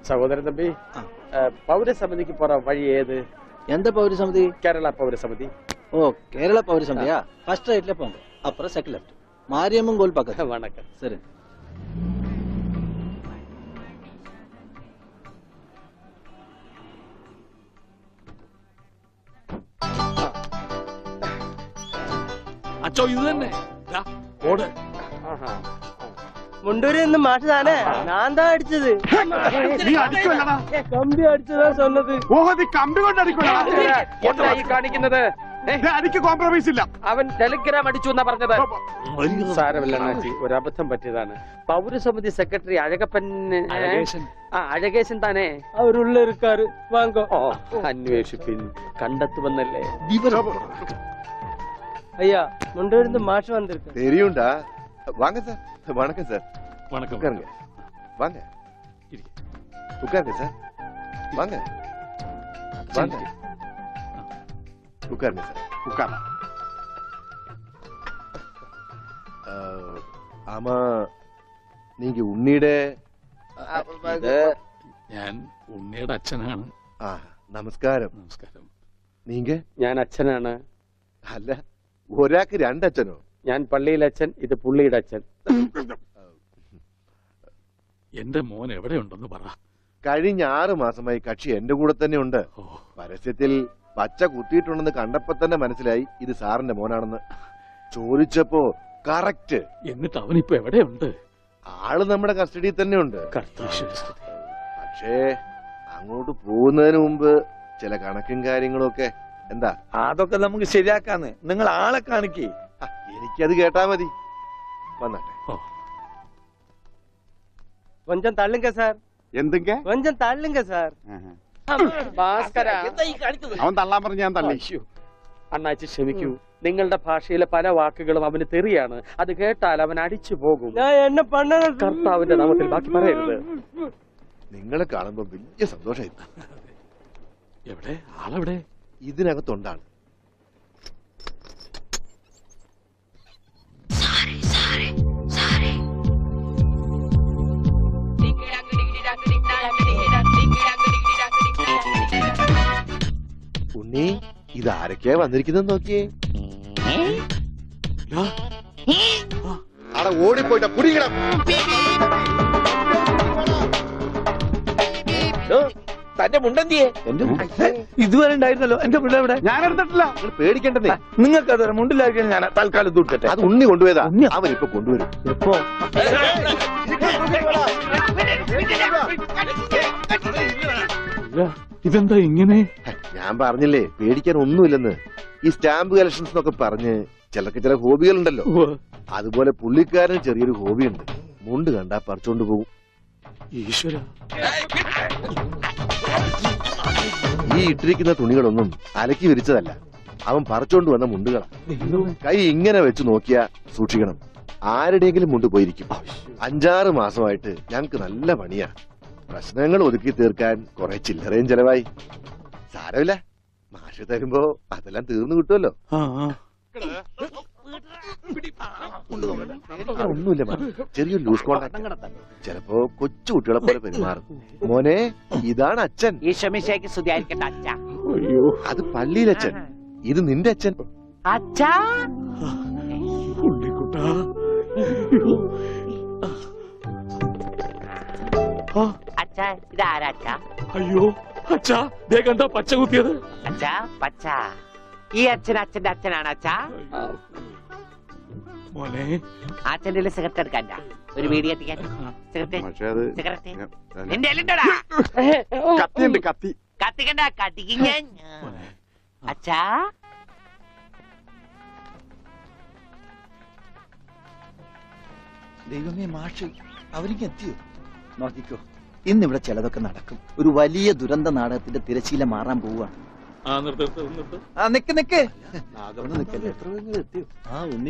சகோதரன் தம்பி, பௌரசமிதிக்கு போற வழி ஏது? எந்த பௌரசமிதி? கேரளா பௌரசமிதி. ஓ, கேரளா பௌரசமிதியா? ஃபர்ஸ்ட் ரைட்ல போங்க, அப்புறம் செகண்ட் லெஃப்ட், மாரியம்மன் கோயில் பக்கத்துல. வணக்கம். சரி. അച്ചോ ഇത് തന്നെ ഓട്. മുണ്ടൂരിൽ നിന്ന് മാഷ് താനേ? ഞാൻ താ അടിച്ചത്. കമ്പി അടിച്ചതാ சொன்னது. ഓഹോ, നീ കമ്പി കൊണ്ട് അടിക്കണോ? കാണിക്കുന്നത് എനിക്ക് കോംപ്രമൈസ് ഇല്ല. അവൻ ടെലിഗ്രാം അടിച്ചു എന്നാ പറഞ്ഞത്. സാരമില്ല അണ്ണാച്ചി, ഒരു അബദ്ധം പറ്റിയതാണ്. പൗരസമിതി സെക്രട്ടറി അഴകപ്പൻ അഴകേശൻ താനേ? അവരുള്ള ഇരിക്കാറ്. വാങ്ങോ. അന്വേഷിപ്പിൻ, കണ്ടെത്തുമെന്നല്ലേ. ஐயா, முண்டூர்ந்து மாஷ் வந்திருக்கு. தெரியும்டா. வாங்க சார். வணக்கம் சார். வணக்கம். உட்காருங்க. வாங்க. உட்காருங்க சார். வாங்க. வாங்க. உட்காருங்க சார். உட்கார. ஆமா, நீங்க ഉണ്ണിയുടെ ഞാൻ ഉണ്ണിയുടെ അച്ഛനാണ്. നമസ്കാരം. നമസ്കാരം. നീങ്ക? ഞാൻ അച്ഛനാണ്. അല്ല, ഒരാൾക്ക് രണ്ടച്ഛനോ? ഞാൻ പള്ളിയിലെ അച്ഛൻ, ഇത് പുള്ളിയുടെ അച്ഛൻ. എന്റെ മോൻ എവിടെയുണ്ടെന്ന് പറ. കഴിഞ്ഞ 6 മാസമായി കക്ഷി എന്റെ കൂടെ തന്നെ ഉണ്ട്. പരസ്യത്തിൽ പച്ച കുത്തിയിട്ടുണ്ടെന്ന് കണ്ടപ്പോ തന്നെ മനസ്സിലായി ഇത് സാറിന്റെ മോനാണെന്ന്. ചോദിച്ചപ്പോ കറക്റ്റ്. എന്നിട്ട് അവനിപ്പോ എവിടെയുണ്ട്? ആള് നമ്മുടെ കസ്റ്റഡിയിൽ തന്നെ ഉണ്ട്. പക്ഷേ അങ്ങോട്ട് പോകുന്നതിന് മുമ്പ് ചില കണക്കും കാര്യങ്ങളും ഒക്കെ. എന്താ? അതൊക്കെ നമുക്ക് ശരിയാക്കാന്ന്. നിങ്ങൾ ആളെ കാണിക്കേ. എനിക്കത് കേട്ടാ മതി. വന്നാട്ടെ. கொஞ்சம் தள்ளுங்க சார். എന്തൊക്കെ? கொஞ்சம் தள்ளுங்க சார். ഭാസ്കര, അവൻ തള്ളാൻ പറഞ്ഞ ഞാൻ തള്ളി. അണ്ണാച്ചി ക്ഷമിക്കൂ. നിങ്ങളുടെ ഭാഷയിലെ പല വാക്കുകളും അവന് തെറിയാണ്. അത് കേട്ടാൽ അവൻ അടിച്ചു പോകും. ഞാൻ എന്നെ പണ്ണ കർത്താവിന്റെ നാമത്തിൽ ബാക്കി പറയരുത്. നിങ്ങളെ കാണുമ്പോ വലിയ സന്തോഷമായി. എവിടെ ആളെവിടെ? ഇതിനകത്തുണ്ടാണ്. ഉണ്ണി, ഇതാരൊക്കെയാ വന്നിരിക്കുന്നത് നോക്കിയേ. അവിടെ ഓടിപ്പോയിട്ട കുടിക്കണം. തന്റെ മുണ്ടെന്തിയെ? ഇതുവരെ ഉണ്ടായിരുന്നല്ലോ എന്റെ മുണ്ട ഇവിടെ. ഞാൻ എടുത്തിട്ടില്ല. പേടിക്കണ്ടേ. നിങ്ങൾക്ക് അത് മുണ്ടിലായിരിക്കും. ഞാൻ തൽക്കാലം തൂക്കട്ടെ. അത് ഉണ്ണി കൊണ്ടുപോയതാ. അവൻ ഇപ്പൊ കൊണ്ടുവരും. എപ്പോ? ഇതെന്താ ഇങ്ങനെ? ഞാൻ പറഞ്ഞില്ലേ പേടിക്കാൻ ഒന്നുമില്ലെന്ന്. ഈ സ്റ്റാമ്പ് കളക്ഷൻസ് എന്നൊക്കെ പറഞ്ഞ് ചിലർക്ക് ചില ഹോബികളുണ്ടല്ലോ. അതുപോലെ പുള്ളിക്കാരന് ചെറിയൊരു ഹോബിയുണ്ട്. മുണ്ട് കണ്ടാ പറിച്ചോണ്ട് പോകും. ഈശ്വര, ഈ ഇട്ടിരിക്കുന്ന തുണികളൊന്നും അലക്കി വിരിച്ചതല്ല. അവൻ പറിച്ചോണ്ട് വന്ന മുണ്ടുകളാ. കൈ ഇങ്ങനെ വെച്ച് നോക്കിയാ സൂക്ഷിക്കണം, ആരുടെയെങ്കിലും മുണ്ട് പോയിരിക്കും. 5-6 മാസമായിട്ട് ഞങ്ങക്ക് നല്ല പണിയാ. പ്രശ്നങ്ങൾ ഒതുക്കി തീർക്കാൻ കുറെ ചില്ലറയും ചെലവായി. സാരമില്ല, മാഷ് തരുമ്പോ അതെല്ലാം തീർന്നു കിട്ടുമല്ലോ. ഒന്നുമില്ല, ചെറിയൊരു ലൂസ് കോണ്ടാക്ട്. ചിലപ്പോ കൊച്ചു കുട്ടികളെ പോലെ പെരുമാറും. മോനെ, ഇതാണ് അച്ഛൻ. അത് പള്ളിയിലച്ഛൻ. ഇത് നിന്റെ അച്ഛൻ. അയ്യോ അച്ഛാ, ദേ കണ്ടോ പച്ച കുത്തിയത്? അച്ഛാ പച്ച. ഈ അച്ഛൻ അച്ഛന്റെ അച്ഛനാണ് അച്ഛാ. മോനെ, അച്ഛന്റെ സിഗരറ്റ് എടുക്കാൻ ഒരു വീഡിയോ എത്തിക്കാൻ. സിഗരറ്റ് നിന്റെ കത്തിയുണ്ട്. കത്തി കത്തിക്കണ്ട, കത്തിക്കും ഞാൻ. അച്ഛാ, ദൈവമേ, മാഷ് അവർക്ക് എത്തിയോ? നോക്കിക്കോ, ഇന്നിവിടെ ചിലതൊക്കെ നടക്കും. ഒരു വലിയ ദുരന്ത നാടകത്തിന്റെ തിരശീല മാറാൻ പോവുകയാണ്. നിക്ക്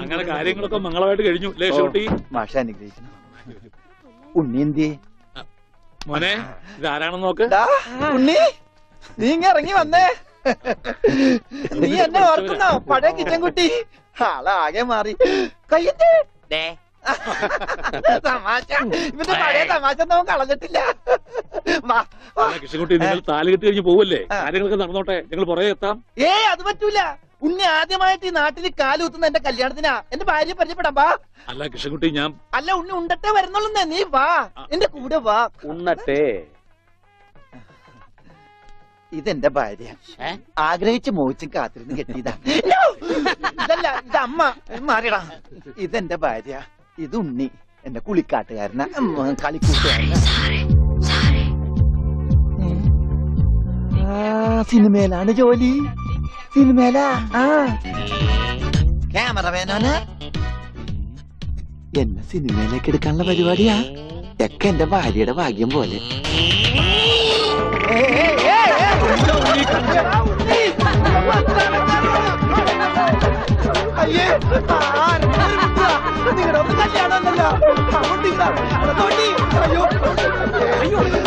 അങ്ങനെ കാര്യങ്ങളൊക്കെ മംഗളമായിട്ട് കഴിഞ്ഞു. മാഷ അനുഗ്രഹിക്കണം. ഉണ്ണി എന്തിയെ? മോനെ, ഇതാരാണെന്ന് നോക്ക്. ഉണ്ണി, നീ ഇറങ്ങി വന്നേ. നീ എന്നെ ഓർക്കുന്നോ? പഴയ കിച്ചൻകുട്ടി. ആളാകെ മാറി. കയ്യത്തെ തമാശ ഇവന്റെ പഴയ തമാശ ഒന്നും കളഞ്ഞിട്ടില്ല. വാ, വാ. കൃഷ്ണൻകുട്ടി നിങ്ങൾ താലി കെട്ടി കഴിഞ്ഞ് പോവല്ലേ? കാര്യങ്ങളൊക്കെ നടന്നോട്ടെ, ഞങ്ങൾ പുറകെ എത്താം. അത് പറ്റൂല. ഉണ്ണി ആദ്യമായിട്ട് ഈ നാട്ടിൽ കാലുകുത്തുന്ന എന്റെ കല്യാണത്തിനാ. എന്റെ ഭാര്യ പരിചയപ്പെടാം. വാ. അല്ല കൃഷ്ണൻകുട്ടി, ഞാൻ അല്ല ഉണ്ണി ഉണ്ടട്ടെ വരുന്നുള്ളൂ. നീ വാ, എന്റെ കൂടെ വാ. ഉണ്ണട്ടെ. ഇതെന്റെ ഭാര്യ. ആഗ്രഹിച്ച് മോഹിച്ചും കാത്തിരുന്ന് കെട്ടിയതാ. ഇതല്ല, ഇത് അമ്മ. മാറിയടാ. ഇതെന്റെ ഭാര്യ. ഇത് ഉണ്ണി, എന്റെ കുളിക്കാട്ടുകാരനാ, കളിക്കൂട്ടുകാരനാ. സിനിമയിലാണ് ജോലി. സിനിമയിലാ. ക്യാമറമാനാണ്. എന്നെ സിനിമയിലേക്ക് എടുക്കാനുള്ള പരിപാടിയാ. ഒക്കെ എന്റെ ഭാര്യയുടെ ഭാഗ്യം പോലെ. അയ്യേ, നിങ്ങളുടെ ഒന്ന് കല്യാണമല്ലോ. അയ്യോ, അയ്യോ.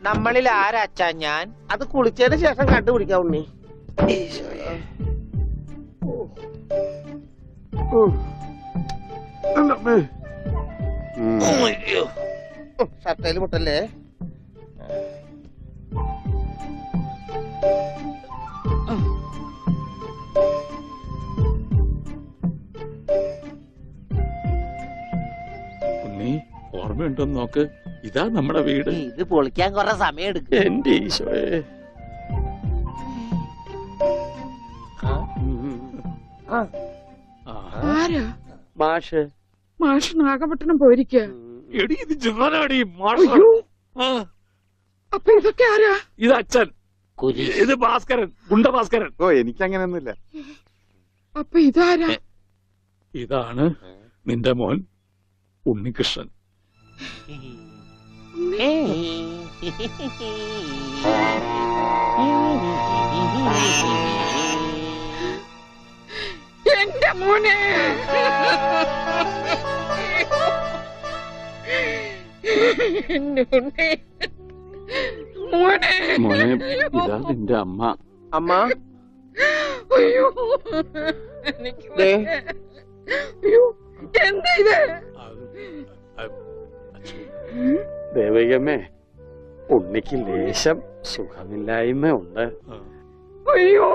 നമ്മളിൽ ആരാച്ചാ ഞാൻ? അത് കുളിച്ചതിന് ശേഷം കണ്ടുപിടിക്കാം ഉണ്ണി. ഷർട്ടയിൽ മുട്ടല്ലേ? ഉണ്ണി, ഓർമ്മയുണ്ടോന്ന് നോക്ക്. ഇതാ നമ്മുടെ വീട്. ഇത് പൊളിക്കാൻ കുറെ സമയം എടുക്കും. എന്റെ ഈശോയെ. മാഷ് മാഷ് നാഗപട്ടണം പോയിരിക്ക. എടി ഇത് ജാനാടി മാഷ്. അപ്പൊ ഇതൊക്കെ ആരാ? ഇത് അച്ഛൻ. ഇത് ഭാസ്കരൻ, ഗുണ്ട ഭാസ്കരൻ. ഓ എനിക്കങ്ങനെയൊന്നുമില്ല. അപ്പൊ ഇതാരാ? ഇതാണ് നിന്റെ മോൻ ഉണ്ണികൃഷ്ണൻ. എന്റെ മോനെ. മോനെ, മോനെ, ഇതാ നിന്റെ അമ്മ. അമ്മ, അയ്യോ, അയ്യോ, എന്താ ഇത്? ദേവികമ്മേ, ഉണ്ണിക്ക് ലേശം സുഖമില്ലായ്മ ഉണ്ട്. അയ്യോ.